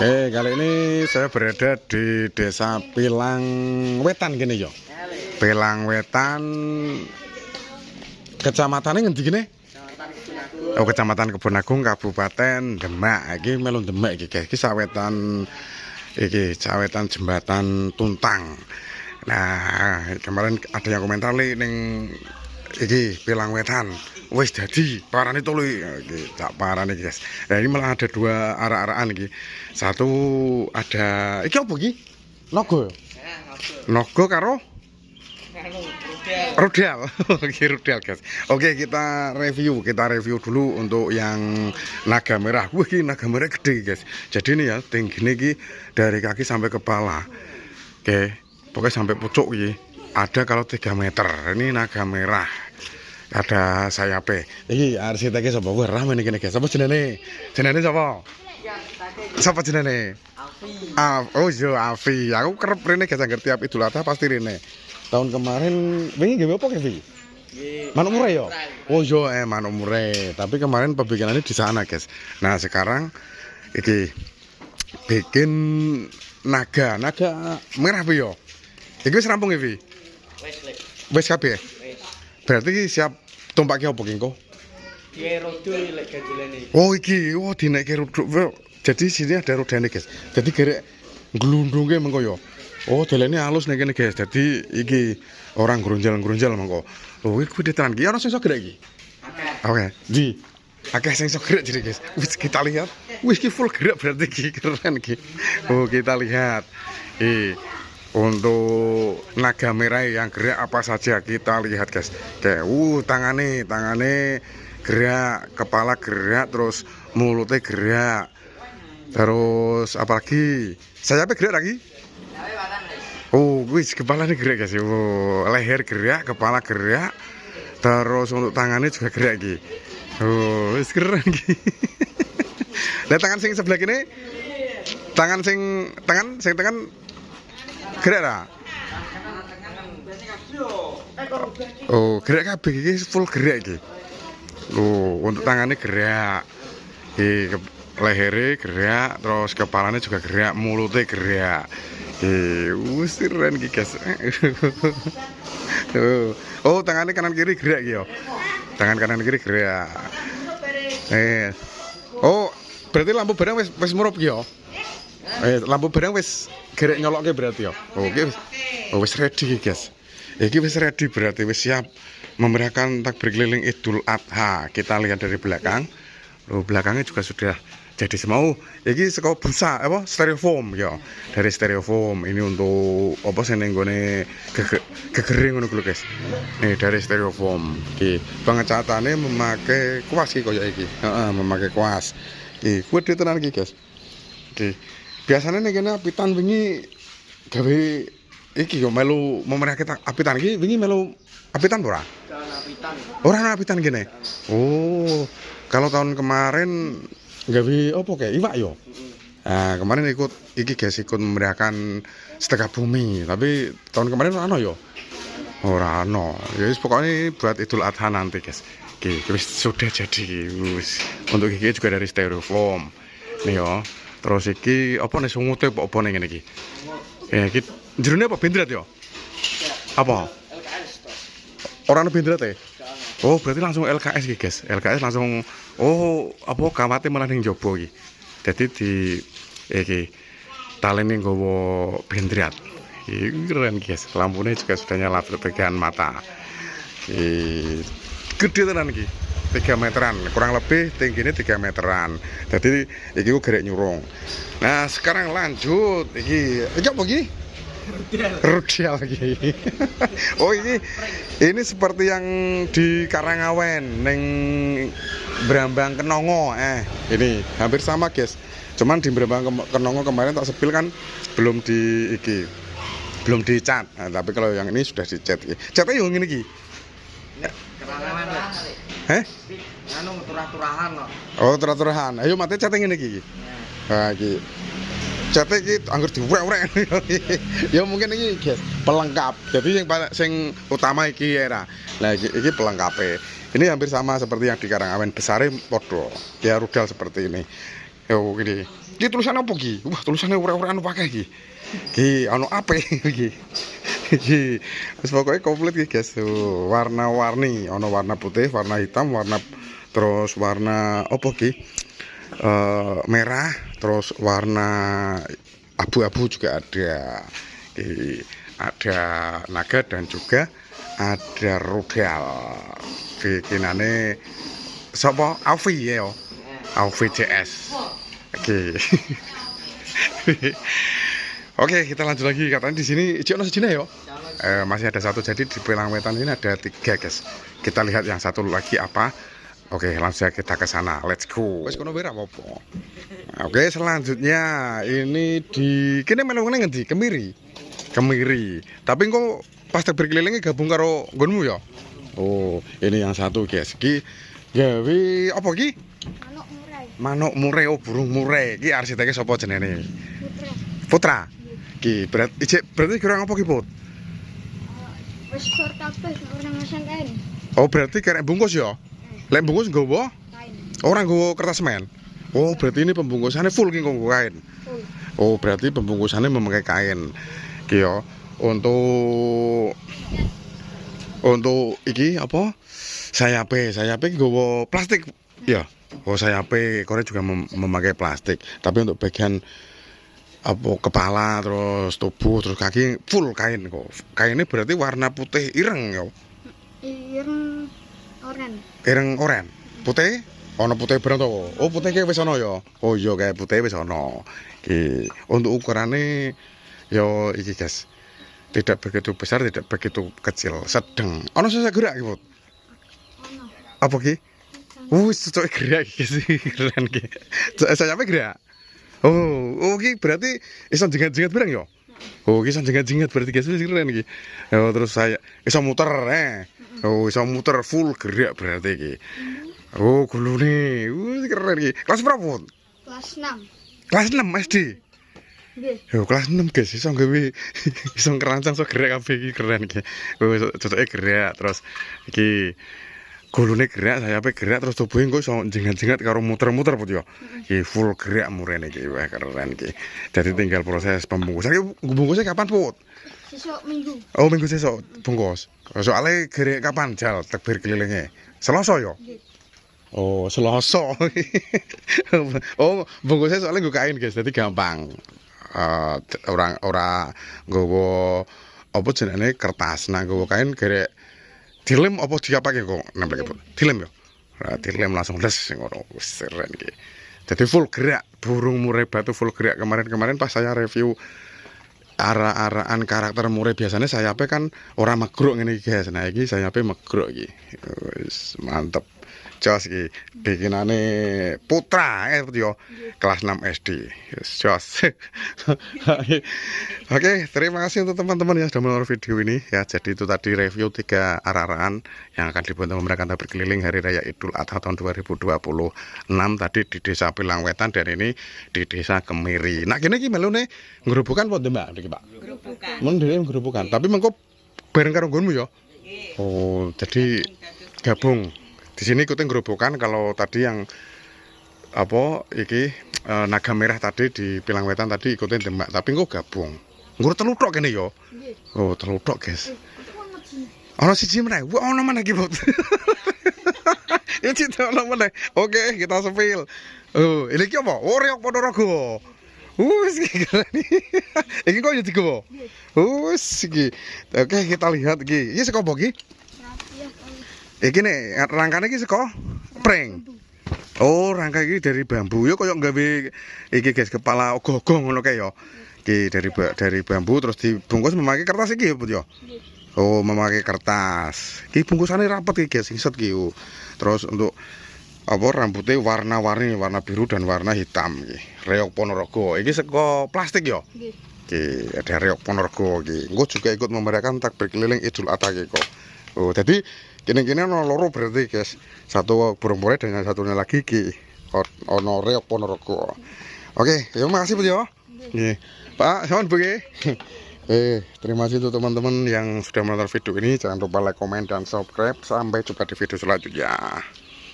Kali ini saya berada di Desa Pilang Wetan gini yo. Pilang Wetan, kecamatannya ngendi gini? Oh, Kecamatan Kebon Agung, Kabupaten Demak. Iki melu Demak iki, guys. Iki sawetan jembatan Tuntang. Nah, kemarin ada yang komentar ning iki Pilang Wetan. Wis dadi parane tolu iki, tak parane guys. Nah, ini malah ada dua arah-arahan iki. Satu ada iki apa iki? Nogo. Nogo karo rudal. Oke, rudal guys. Oke, kita review dulu untuk yang naga merah. Wah, ini naga merah gede guys. Jadi ini ya tingginya iki dari kaki sampai kepala. Oke, pokoknya sampai pucuk iki. Ada kalau 3 meter. Ini naga merah. Ada sayapnya. Iki arsiteknya sapa? Wah, rame nih guys. Sapa jenenge? Jenenge sapa? Sapa jenenge? Afi. Oh iya, Afi. Aku kerep rene gak ngerti tiap Idul Adha pasti rene. Tahun kemarin wingi gawe apa Kevi? Manuk murai ya? Oh iya, manuk murai. Tapi kemarin pembikinannya di sana, guys. Nah, sekarang iki bikin naga merah piye yo? Iki wis rampung Kevi? Wis kabeh. Berarti siap tumpake apa ki engko? Rodul lek ganjelane. Oh iki, dinaike rodul. Jadi sini ada rodane, guys. Jadi gerek glundunge mengko yo. Oh, dalane halus nek kene, guys. Jadi iki orang grunjal-grunjal mengko. Oh, iki gede tenan iki. Ono sing iso gerak iki. Oke. Di. Akeh sing iso gerak jadi, guys. Wis kita lihat. Wis ki full gerak berarti iki keren iki. Oh, kita lihat. Untuk naga merah yang gerak apa saja kita lihat, guys. Kayak tangane gerak, kepala gerak, terus mulutnya gerak. Terus apalagi sayapnya gerak lagi. Oh, wis kepalanya gerak guys. Oh, leher gerak, kepala gerak. Terus untuk tangannya juga gerak iki. Oh, wis keren iki. Nah, tangan sing sebelah kini. Tangan gerak lah. Oh, gerak kabeh iki full gerak iki. Oh, untuk tangannya gerak. Iki lehernya gerak, terus kepalanya juga gerak, mulutnya gerak. Keren iki guys. Oh, tangannya kanan kiri gerak gitu. Tangan kanan kiri gerak. Oh, berarti lampu barang wis murup gitu. Lampu barang wis gerak nyoloknya berarti ya. Oke. Oh, wis ready guys. Iki wis ready berarti wis siap memeriahkan takbir keliling Idul Adha. Kita lihat dari belakang. Oh, belakangnya juga sudah jadi semau. Iki saka busa apa styrofoam ya. Dari styrofoam ini untuk apa sing nenggone gegering ngono lho guys. Nih dari styrofoam. Iki pengecatane memakai kuas iki koyo iki. Memakai kuas. Iki kuwi tenan iki guys. Iki biasanya nek kene apitan wingi gawe iki yo melu memeriahkan apitan iki wingi melu apitan ora? Ora apitan gini. Oh, kalau tahun kemarin gawe apa kayak iwak yo. Nah, kemarin ikut memeriahkan setengah bumi, tapi tahun kemarin ora ono yo. Ora ono. Ya wis pokoknya buat Idul Adha nanti, guys. Iki wis sudah jadi. Untuk iki juga dari styrofoam. Nih yo. Terus iki apa nih sungute apa ning ngene iki? Iki jerone apa bendrat yo? Apa? Orang bendrat ya? Oh, berarti langsung LKS iki, guys. LKS langsung apa kawate malah ning njaba iki. Dadi di iki talene nggawa bendrat. Iki keren, guys. Lampunya juga sudah nyala bertegangan mata. Gede tenan iki. 3 meteran, kurang lebih tingginya 3 meteran. Jadi iki ku gerek nyurung. Nah, sekarang lanjut iki apa iki? Rudal lagi. Oh, ini seperti yang di Karangawen neng Brambang Kenongo. Ini hampir sama, guys. Cuman di Brambang Kenongo kemarin tak sepil kan belum dicat. Nah, tapi kalau yang ini sudah dicat. Catnya yang ini iki. Turah-turahan kok. Oh, turah-turahan. Ayo mate cat ngene iki. Nah, iki. Cate iki anggur diwek-wek. Ya mungkin ini guys, pelengkap. Jadi sing utama iki era. Nah, iki pelengkape. Ini hampir sama seperti yang di Karangawen, besare padha. Ya rudal seperti ini. Yo gini. Iki tulisannya apa iki? Wah, tulisannya ora-ora anu pakai iki. Iki ono apa iki? Iki. Wis pokoke komplit iki, guys. Tuh, warna-warni, ono warna putih, warna hitam, terus warna apa iki? Merah, terus warna abu-abu juga ada. Iki ada naga dan juga ada rudal. Bikinane sapa? Aufi ya. Aufi CS. Oke. Oke, kita lanjut lagi. Katanya di sini ono sejine ya. Masih ada satu, jadi di Pilang Wetan ini ada 3, guys. Kita lihat yang satu lagi apa. Oke, langsung saja kita ke sana. Let's go. Wes kono apa? Oke, selanjutnya ini di kene melu ngendi? Kemiri. Tapi kok pas berkelilingnya gabung karo nggonmu ya? Oh, ini yang satu, guys. Iki gawe apa iki? Manuk murai, oh burung murai. Iki arsiteknya sapa jenenge? Putra. Iki berarti kira apa ki, Put? Wis kor kabeh ora masang kain. Oh, berarti karek bungkus ya? Lek bungkus nggowo? Kain. Orang nggowo kertas semen. Oh, berarti ini pembungkusannya full ki nggo kain. Full. Oh, berarti pembungkusannya memakai kain. Iki ya. Untuk iki apa? Sayape nggowo plastik ya. Oh, sayape kore juga memakai plastik. Tapi untuk bagian apa kepala, terus tubuh, terus kaki full kain kok. Kainnya berarti warna putih ireng ya. Ireng oren. Ireng oren. Putih? Ono putih bareng to. Oh, putih ki wis ono ya. Oh iya, kayak putih wis ono. Iki untuk ukurannya yo iki, guys. Tidak begitu besar, tidak begitu kecil, sedang. Ono sisa gerak iki, Put. Ono. Apa ki? Wis cocok gerak iki sih, keren ki. Saya apa gerak? Oh, ki berarti iso jengat-jengat bareng ya? Oh, ki iso jengat-jengat berarti guys keren iki. Oh, terus saya iso muter Oh, iso muter full gerak berarti iki. Oh, gulune. Keren iki. Kelas berapa, Put? Kelas 6. Kelas 6 SD. Nggih. Yo kelas 6, guys, iso gawe iso ngerancang so gerak kabeh iki keren iki. Oh, cocoke gerak terus iki gulune gerak, sayape gerak, terus tubuhe engko iso jengat-jengat karo muter-muter Put yo. Iki full gerak murene iki, wah keren iki. Jadi tinggal proses pembungkusan. Iki bungkusnya kapan, Put? Sesuk minggu. Oh, minggu sesuk bungkus. Soalnya gerak kapan jal tekbir kelilingnya? Selasa yo. Nggih. Oh, Selasa. Oh, bungkusnya soalnya gue kain, guys, jadi gampang. Ora nggawa apa jenenge kertas, nah nggawa kain gerek dilem apa diapake kok nempel Put? Dilem ya. Nah, dilem langsung les ngono. Wis keren iki. Jadi full gerak, burung murai batu full gerak. Kemarin pas saya review arah-arahan karakter murai biasanya sayape kan orang megruk ngene iki, guys. Nah, iki sayape megruk iki. Wis mantep. Jos iki bikinane Putra yo kelas 6 SD. Jos. Oke, terima kasih untuk teman-teman yang sudah menonton video ini ya. Jadi itu tadi review 3 arah-arahan yang akan dibuat merayakan takbir keliling Hari Raya Idul Adha tahun 2026 tadi di Desa Pilang Wetan dan ini di Desa Kemiri. Nah, kene iki melune ngrubukan apa, Mbak? Niki, Pak. Gerobokan. Men dhewe ngrubukan, tapi mengko bareng karo nggonmu ya. Oh, jadi gabung. Di sini ikutin gerobokan. Kalau tadi yang apa iki naga merah tadi di Pilang Wetan tadi ikutin Demak, tapi kok gabung. Nggur telutok kene yo. Nggih. Oh, telutok, guys. Ono siji. Ono siji meneh. Wah, ono meneh iki, Bot. Ya cita ono meneh. Oke, kita sepil. Oh, ini ki apa? Oh, Reok Ponorogo. Wis keren. Iki kok yo digowo. Wis iki. Oke, kita lihat iki. Iki saka apa iki? Rapiah kali. Iki nih rangkane iki saka pring. Oh, rangka iki dari bambu. Yo koyo gawe iki, guys, kepala ogoh-ogoh ngono kae yo. Iki dari bambu terus dibungkus memakai kertas iki ya, Put yo. Oh, memakai kertas. Iki bungkusannya rapet iki, guys, iset iki. Terus untuk apa rambutnya warna-warni, warna biru dan warna hitam iki. Reok Ponorogo. Iki saka plastik yo. Nggih. Iki ada Reok Ponorogo iki. Engko juga ikut memeriahkan takbir keliling Idul Adha iki kok. Oh, jadi kini-kini ono loro berarti, guys. Satu burung murai dan yang satunya lagi ki ono Reok Ponorogo. Oke, terima kasih, Put yo. Nggih. Pak, sawan Bu nggih. Terima kasih untuk teman-teman yang sudah menonton video ini. Jangan lupa like, komen, dan subscribe. Sampai jumpa di video selanjutnya.